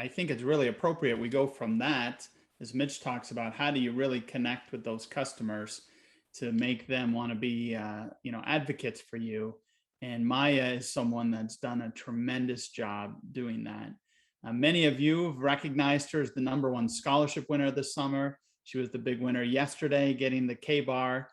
I think it's really appropriate we go from that, as Mitch talks about, how do you really connect with those customers to make them want to be, advocates for you. And Maja is someone that's done a tremendous job doing that. Many of you have recognized her as the #1 scholarship winner this summer. She was the big winner yesterday, getting the K-Bar.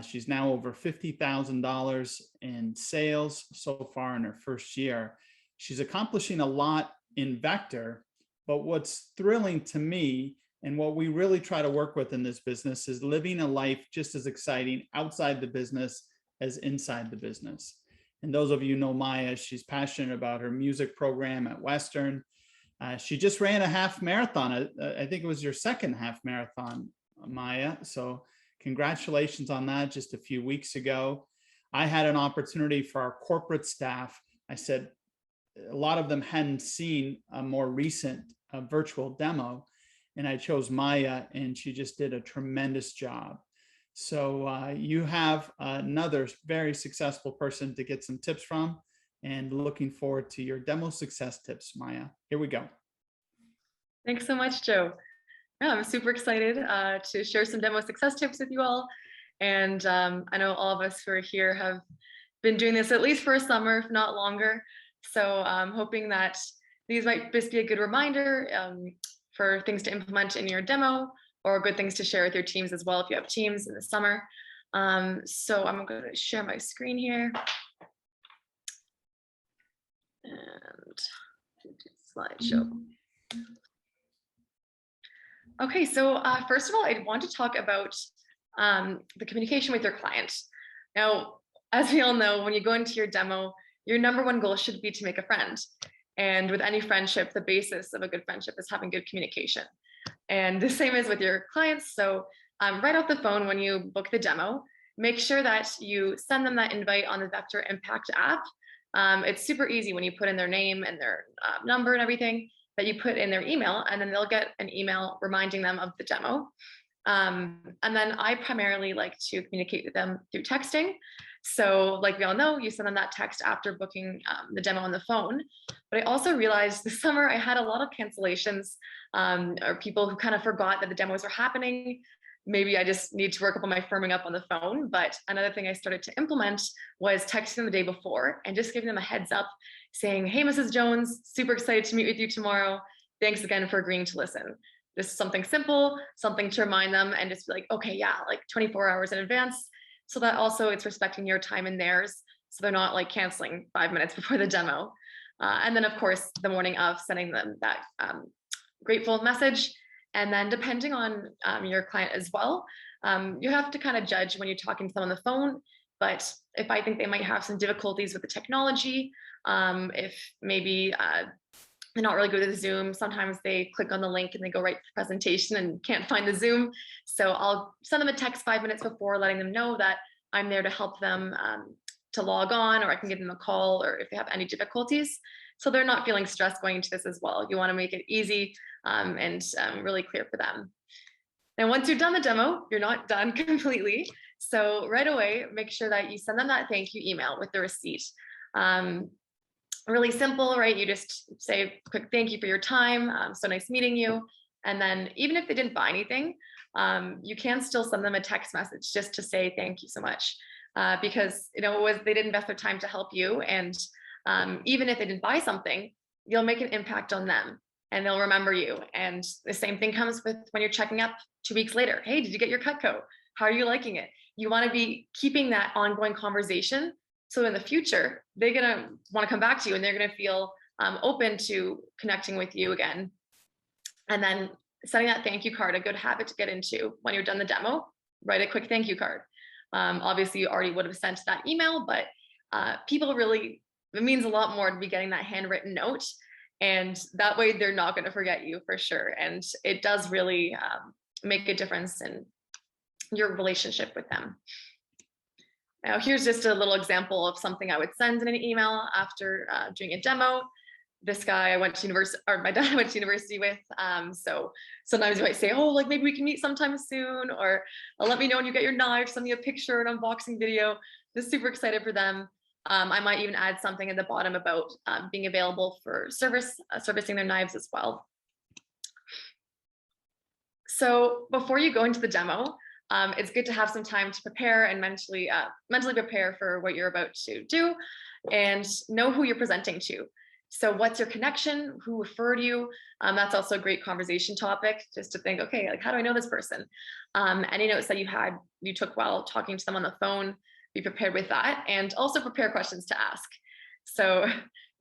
She's now over $50,000 in sales so far in her first year. She's accomplishing a lot in Vector, but what's thrilling to me and what we really try to work with in this business is living a life just as exciting outside the business as inside the business. And those of you know Maja, she's passionate about her music program at Western. She just ran a half marathon. I think it was your second half marathon, Maja. So congratulations on that just a few weeks ago. I had an opportunity for our corporate staff. I said a lot of them hadn't seen a more recent virtual demo, and I chose Maja, and she just did a tremendous job. So you have another very successful person to get some tips from, and looking forward to your demo success tips, Maja. Here we go. Thanks so much, Joe. Yeah, I'm super excited to share some demo success tips with you all. And I know all of us who are here have been doing this at least for a summer, if not longer. So I'm hoping that these might just be a good reminder for things to implement in your demo, or good things to share with your teams as well if you have teams in the summer. So I'm going to share my screen here. And slideshow. Okay, so first of all, I want to talk about the communication with your client. Now, as we all know, when you go into your demo, your #1 goal should be to make a friend. And with any friendship, the basis of a good friendship is having good communication. And the same is with your clients. So right off the phone, when you book the demo, make sure that you send them that invite on the Vector Impact app. It's super easy when you put in their name and their number and everything, that you put in their email, and then they'll get an email reminding them of the demo. And then I primarily like to communicate with them through texting. So like we all know, you send them that text after booking the demo on the phone. But I also realized this summer I had a lot of cancellations, or people who kind of forgot that the demos were happening. Maybe I just need to work up on my firming up on the phone. But another thing I started to implement was texting them the day before and just giving them a heads up saying, hey, Mrs. Jones, super excited to meet with you tomorrow. Thanks again for agreeing to listen. This is something simple, something to remind them, and just be like, okay, yeah, like 24 hours in advance. So that also it's respecting your time and theirs. So they're not like canceling 5 minutes before the demo. And then of course, the morning of, sending them that grateful message. And then depending on your client as well, you have to kind of judge when you're talking to them on the phone. But if I think they might have some difficulties with the technology, if maybe they're not really good with Zoom, sometimes they click on the link and they go right to the presentation and can't find the Zoom. So I'll send them a text 5 minutes before, letting them know that I'm there to help them to log on, or I can give them a call, or if they have any difficulties. So they're not feeling stressed going into this as well. You want to make it easy and really clear for them. And once you're done the demo, you're not done completely. So right away, make sure that you send them that thank you email with the receipt. Really simple, right? You just say a quick thank you for your time. So nice meeting you. And then even if they didn't buy anything, you can still send them a text message just to say thank you so much, because they did invest their time to help you. And even if they didn't buy something, you'll make an impact on them and they'll remember you. And the same thing comes with when you're checking up 2 weeks later. Hey, did you get your Cutco? How are you liking it? You want to be keeping that ongoing conversation. So in the future, they're going to want to come back to you and they're going to feel open to connecting with you again. And then setting that thank you card, a good habit to get into when you're done the demo, write a quick thank you card. Obviously, you already would have sent that email, but people really, it means a lot more to be getting that handwritten note. And that way they're not going to forget you for sure. And it does really make a difference in your relationship with them. Now, here's just a little example of something I would send in an email after doing a demo. This guy I went to university, or my dad went to university with. So sometimes you might say, oh, like maybe we can meet sometime soon, or let me know when you get your knife, send me a picture, an unboxing video. Just super excited for them. I might even add something at the bottom about being available for servicing their knives as well. So before you go into the demo, it's good to have some time to prepare and mentally prepare for what you're about to do and know who you're presenting to. So what's your connection? Who referred you? That's also a great conversation topic, just to think, okay, like, how do I know this person? Any notes that you took while talking to them on the phone, be prepared with that, and also prepare questions to ask. So,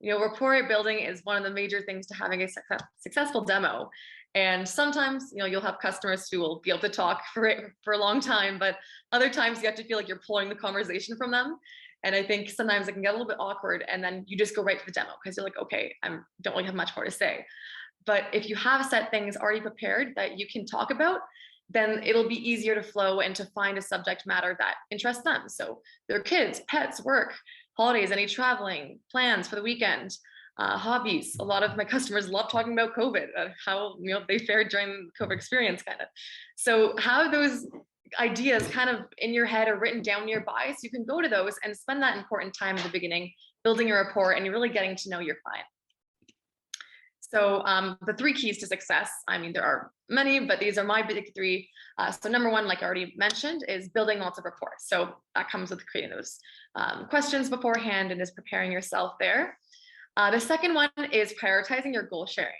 rapport building is one of the major things to having a successful demo. And sometimes, you'll have customers who will be able to talk for a long time, but other times you have to feel like you're pulling the conversation from them. And I think sometimes it can get a little bit awkward, and then you just go right to the demo because you're like, okay, I don't really have much more to say. But if you have set things already prepared that you can talk about, then it'll be easier to flow and to find a subject matter that interests them. So their kids, pets, work, holidays, any traveling, plans for the weekend, hobbies. A lot of my customers love talking about COVID, how they fared during the COVID experience, kind of. So have those ideas kind of in your head or written down nearby, so you can go to those and spend that important time in the beginning, building a rapport, and you're really getting to know your client. So the 3 keys to success, I mean, there are many, but these are my big 3. So number 1, like I already mentioned, is building lots of rapport. So that comes with creating those questions beforehand and just preparing yourself there. The second one is prioritizing your goal sharing.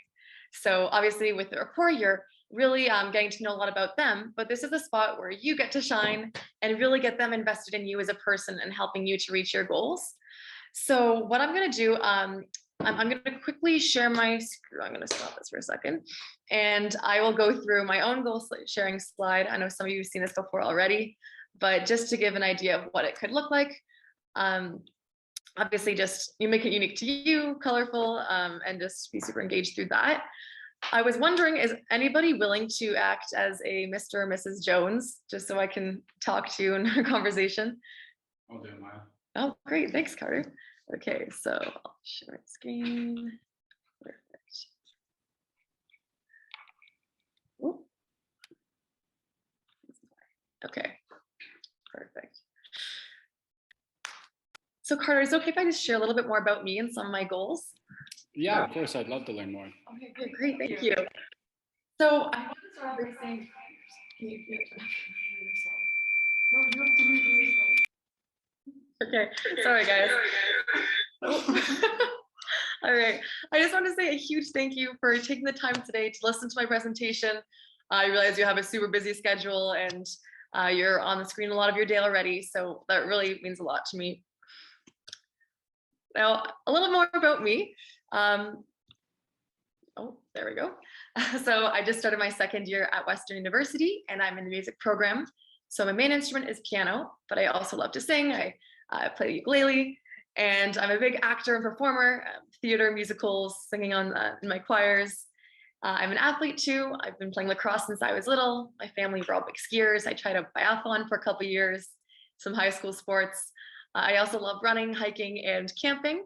So obviously with the rapport, you're really getting to know a lot about them, but this is the spot where you get to shine and really get them invested in you as a person and helping you to reach your goals. So what I'm going to do, I'm going to quickly share my screen. I'm going to stop this for a second, and I will go through my own goal sharing slide. I know some of you have seen this before already, but just to give an idea of what it could look like. Obviously, just you make it unique to you, colorful, and just be super engaged through that. I was wondering, is anybody willing to act as a Mr. or Mrs. Jones, just so I can talk to you in a conversation? I'll do it, Maja. Oh, great. Thanks, Carter. Okay, so I'll share my screen. Perfect. Ooh. Okay, perfect. So Carter, is it okay if I just share a little bit more about me and some of my goals? Yeah, of course. I'd love to learn more. Okay, good, great. Thank you. So I want to start off by saying, no, you have to mute yourself. Okay, sorry guys. All right, I just want to say a huge thank you for taking the time today to listen to my presentation. I realize you have a super busy schedule and you're on the screen a lot of your day already, so that really means a lot to me. Now, a little more about me. Oh, there we go. So I just started my 2nd year at Western University, and I'm in the music program. So my main instrument is piano, but I also love to sing. I play the ukulele, and I'm a big actor and performer, theater, musicals, singing in my choirs. I'm an athlete too. I've been playing lacrosse since I was little. My family were all big skiers. I tried a biathlon for a couple of years, some high school sports. I also love running, hiking, and camping.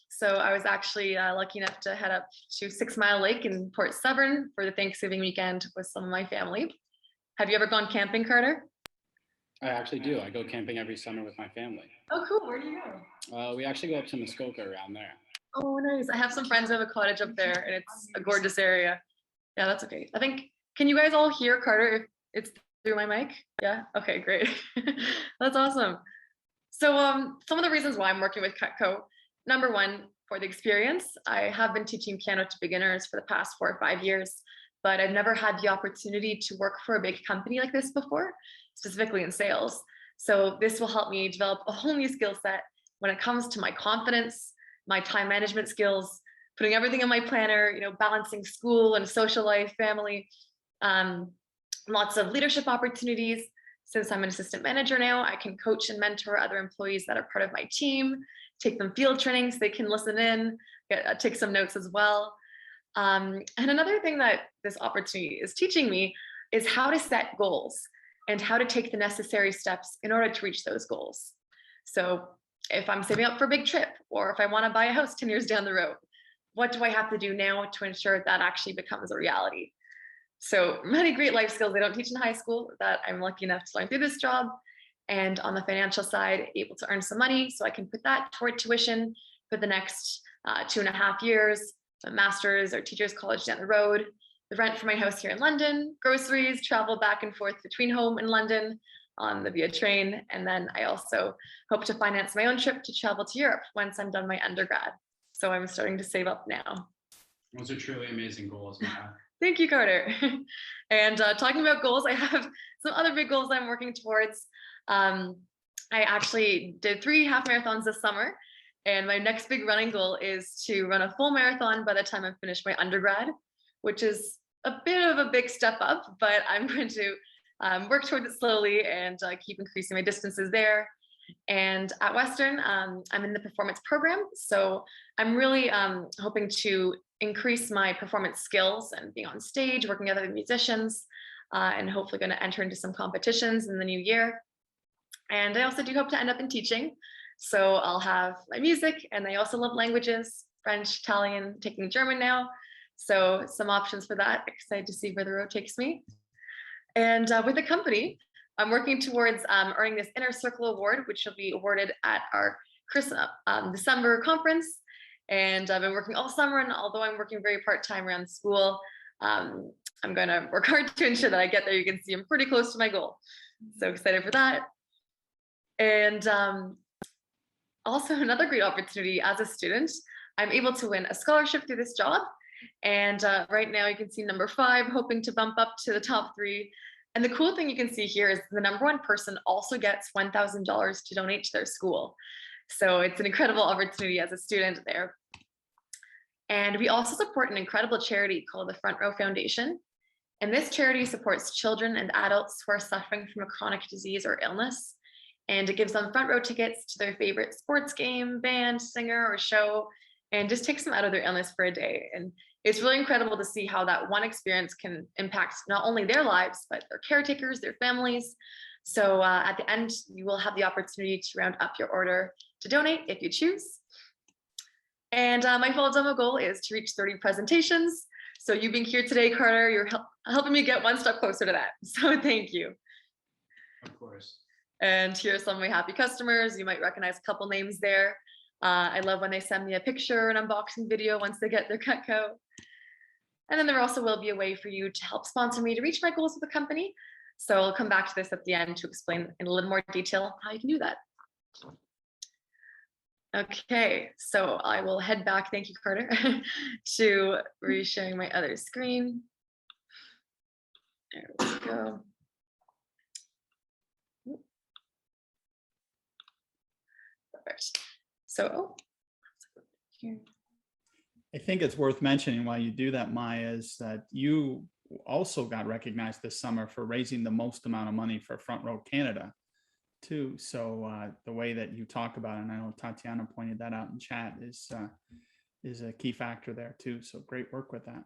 So I was actually lucky enough to head up to 6 Mile Lake in Port Severn for the Thanksgiving weekend with some of my family. Have you ever gone camping, Carter? I actually do. I go camping every summer with my family. Oh, cool. Where do you go? We actually go up to Muskoka around there. Oh, nice. I have some friends who have a cottage up there, and it's a gorgeous area. Yeah, that's okay. I think, can you guys all hear Carter if it's through my mic? Yeah? Okay, great. That's awesome. So some of the reasons why I'm working with Cutco, number 1, for the experience. I have been teaching piano to beginners for the past 4 or 5 years, but I've never had the opportunity to work for a big company like this before, specifically in sales. So this will help me develop a whole new skill set when it comes to my confidence, my time management skills, putting everything in my planner, balancing school and social life, family, lots of leadership opportunities. Since I'm an assistant manager now, I can coach and mentor other employees that are part of my team, take them field training so they can listen in, take some notes as well. And another thing that this opportunity is teaching me is how to set goals and how to take the necessary steps in order to reach those goals. So if I'm saving up for a big trip, or if I want to buy a house 10 years down the road, what do I have to do now to ensure that actually becomes a reality? So many great life skills they don't teach in high school that I'm lucky enough to learn through this job. And on the financial side, able to earn some money so I can put that toward tuition for the next 2.5 years, a master's or teacher's college down the road, the rent for my house here in London, groceries, travel back and forth between home and London on the via train. And then I also hope to finance my own trip to travel to Europe once I'm done my undergrad. So I'm starting to save up now. Those are truly amazing goals, Maja. Thank you, Carter. And talking about goals, I have some other big goals I'm working towards. I actually did 3 half marathons this summer, and my next big running goal is to run a full marathon by the time I finish my undergrad, which is a bit of a big step up, but I'm going to work towards it slowly and keep increasing my distances there. And at Western, I'm in the performance program. So I'm really hoping to increase my performance skills and being on stage, working with other musicians, and hopefully going to enter into some competitions in the new year. And I also do hope to end up in teaching. So I'll have my music, and I also love languages, French, Italian, taking German now. So some options for that. Excited to see where the road takes me. And with the company, I'm working towards earning this Inner Circle Award, which will be awarded at our December conference. And I've been working all summer, and although I'm working very part-time around school, I'm going to work hard to ensure that I get there. You can see I'm pretty close to my goal. So excited for that. And also another great opportunity as a student, I'm able to win a scholarship through this job. And right now you can see number 5, hoping to bump up to the top 3. And the cool thing you can see here is the number 1 person also gets $1,000 to donate to their school. So it's an incredible opportunity as a student there. And we also support an incredible charity called the Front Row Foundation. And this charity supports children and adults who are suffering from a chronic disease or illness. And it gives them front row tickets to their favorite sports game, band, singer, or show, and just takes them out of their illness for a day. And it's really incredible to see how that one experience can impact not only their lives, but their caretakers, their families. So at the end, you will have the opportunity to round up your order to donate if you choose. And my full demo goal is to reach 30 presentations. So you being here today, Carter, you're helping me get one step closer to that. So thank you. Of course. And here are some of my happy customers. You might recognize a couple names there. I love when they send me a picture, an unboxing video once they get their Cutco. And then there also will be a way for you to help sponsor me to reach my goals with the company. So I'll come back to this at the end to explain in a little more detail how you can do that. Okay, so I will head back, thank you, Carter, to resharing my other screen. There we go. Perfect. So, here. I think it's worth mentioning while you do that, Maja, is that you also got recognized this summer for raising the most amount of money for Front Row Canada too. So the way that you talk about it, and I know Tatiana pointed that out in chat, is a key factor there too. So great work with that.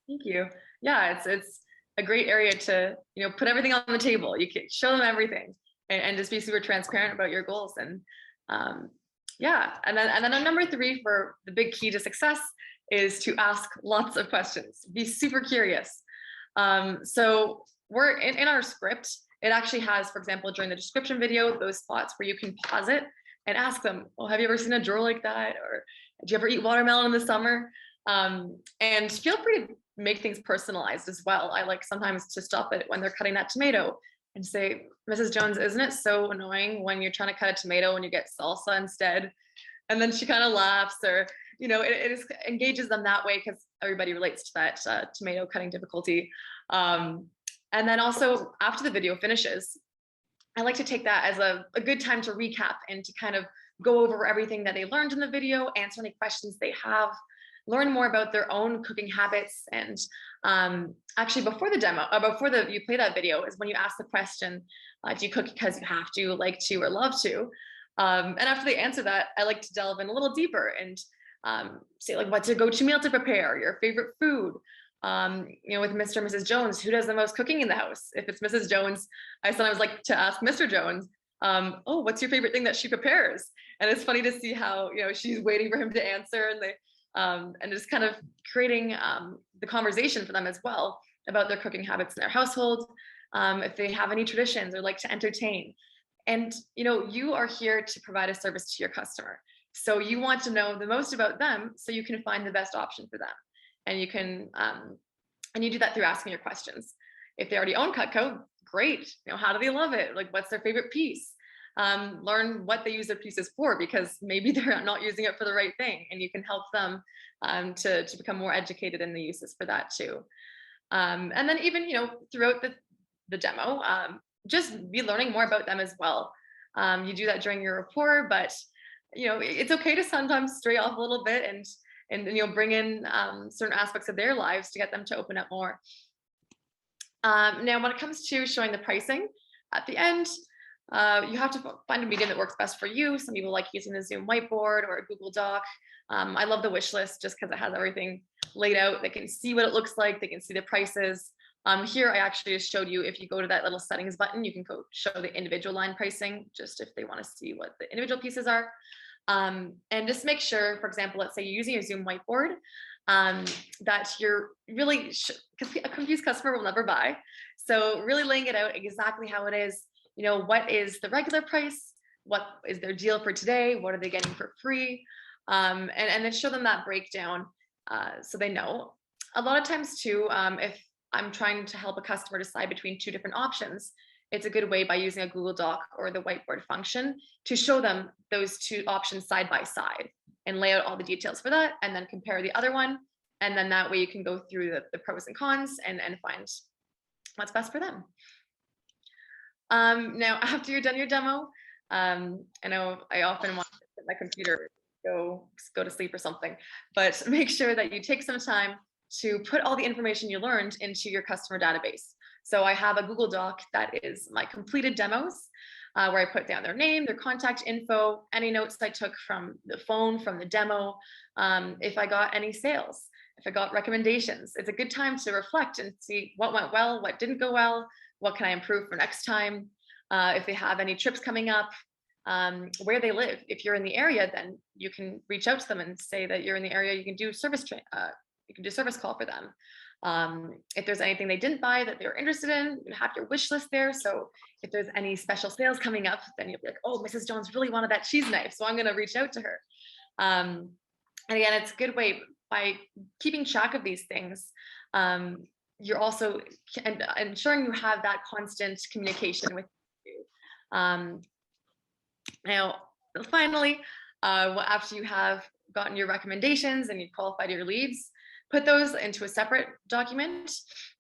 Thank you. Yeah, it's a great area to put everything on the table. You can show them everything and just be super transparent about your goals. And yeah, and then on number 3 for the big key to success is to ask lots of questions. Be super curious. So we're in our script. It actually has, for example, during the description video, those spots where you can pause it and ask them, well, have you ever seen a drawer like that? Or do you ever eat watermelon in the summer? And feel free to make things personalized as well. I like sometimes to stop it when they're cutting that tomato and say, Mrs. Jones, isn't it so annoying when you're trying to cut a tomato and you get salsa instead? And then she kind of laughs, or, it engages them that way because everybody relates to that tomato cutting difficulty. And then also after the video finishes, I like to take that as a good time to recap and to kind of go over everything that they learned in the video, answer any questions they have, learn more about their own cooking habits. And actually before the demo, you play that video is when you ask the question, do you cook because you have to, like to, or love to? And after they answer that, I like to delve in a little deeper and say like, what's your go-to meal to prepare, your favorite food? With Mr. and Mrs. Jones, who does the most cooking in the house? If it's Mrs. Jones, I sometimes like to ask Mr. Jones, oh, what's your favorite thing that she prepares? And it's funny to see how, she's waiting for him to answer, and just kind of creating the conversation for them as well about their cooking habits in their household, if they have any traditions or like to entertain. And you are here to provide a service to your customer. So you want to know the most about them so you can find the best option for them. And you can and you do that through asking your questions. If they already own Cutco, great. How do they love it? Like, what's their favorite piece? Learn what they use their pieces for, because maybe they're not using it for the right thing, and you can help them to become more educated in the uses for that too. And then even throughout the demo, just be learning more about them as well. You do that during your rapport, but it's okay to sometimes stray off a little bit and bring in certain aspects of their lives to get them to open up more. Now, when it comes to showing the pricing at the end, you have to find a medium that works best for you. Some people like using a Zoom whiteboard or a Google Doc. I love the wish list just because it has everything laid out. They can see what it looks like. They can see the prices. Here, I actually just showed you, if you go to that little settings button, you can go show the individual line pricing, just if they want to see what the individual pieces are. And just make sure, for example, let's say you're using a Zoom whiteboard, that you're really, because a confused customer will never buy. So really laying it out exactly how it is. What is the regular price? What is their deal for today? What are they getting for free? And then show them that breakdown so they know. A lot of times too, if I'm trying to help a customer decide between two different options, it's a good way by using a Google Doc or the whiteboard function to show them those two options side by side and lay out all the details for that, and then compare the other one. And then that way you can go through the pros and cons and find what's best for them. Now, after you're done your demo, I know I often want to sit at my computer, go to sleep or something, but make sure that you take some time to put all the information you learned into your customer database. So I have a Google Doc that is my completed demos, where I put down their name, their contact info, any notes I took from the phone, from the demo, if I got any sales, if I got recommendations. It's a good time to reflect and see what went well, what didn't go well, what can I improve for next time? If they have any trips coming up, where they live. If you're in the area, then you can reach out to them and say that you're in the area. You can do you can do service call for them. If there's anything they didn't buy that they're interested in, you have your wish list there. So if there's any special sales coming up, then you'll be like, oh, Mrs. Jones really wanted that cheese knife, so I'm going to reach out to her. And again, it's a good way by keeping track of these things. You're also ensuring you have that constant communication with you. Now, finally, after you have gotten your recommendations and you've qualified your leads, put those into a separate document.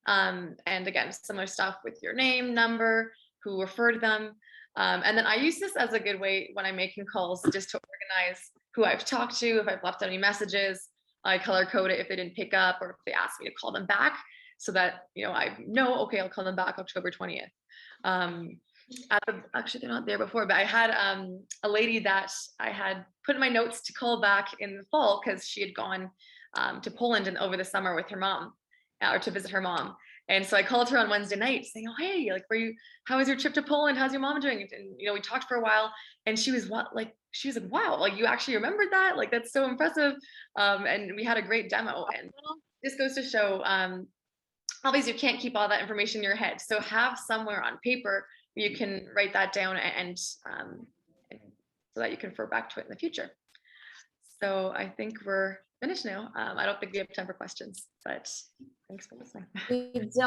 And again, similar stuff with your name, number, who referred them. And then I use this as a good way when I'm making calls, just to organize who I've talked to, if I've left any messages. I color code it if they didn't pick up, or if they ask me to call them back, so that I know, okay, I'll call them back October 20th. Actually, they're not there before, but I had a lady that I had put in my notes to call back in the fall because she had gone to Poland and over the summer with her mom, or to visit her mom. And so I called her on Wednesday night saying, oh, hey, like, how was your trip to Poland? How's your mom doing? And, we talked for a while, and she was like, wow, like, you actually remembered that? Like, that's so impressive. And we had a great demo. And this goes to show, obviously you can't keep all that information in your head. So have somewhere on paper where you can write that down and so that you can refer back to it in the future. So I think we're finished now. I don't think we have time for questions, but thanks for listening. We don't.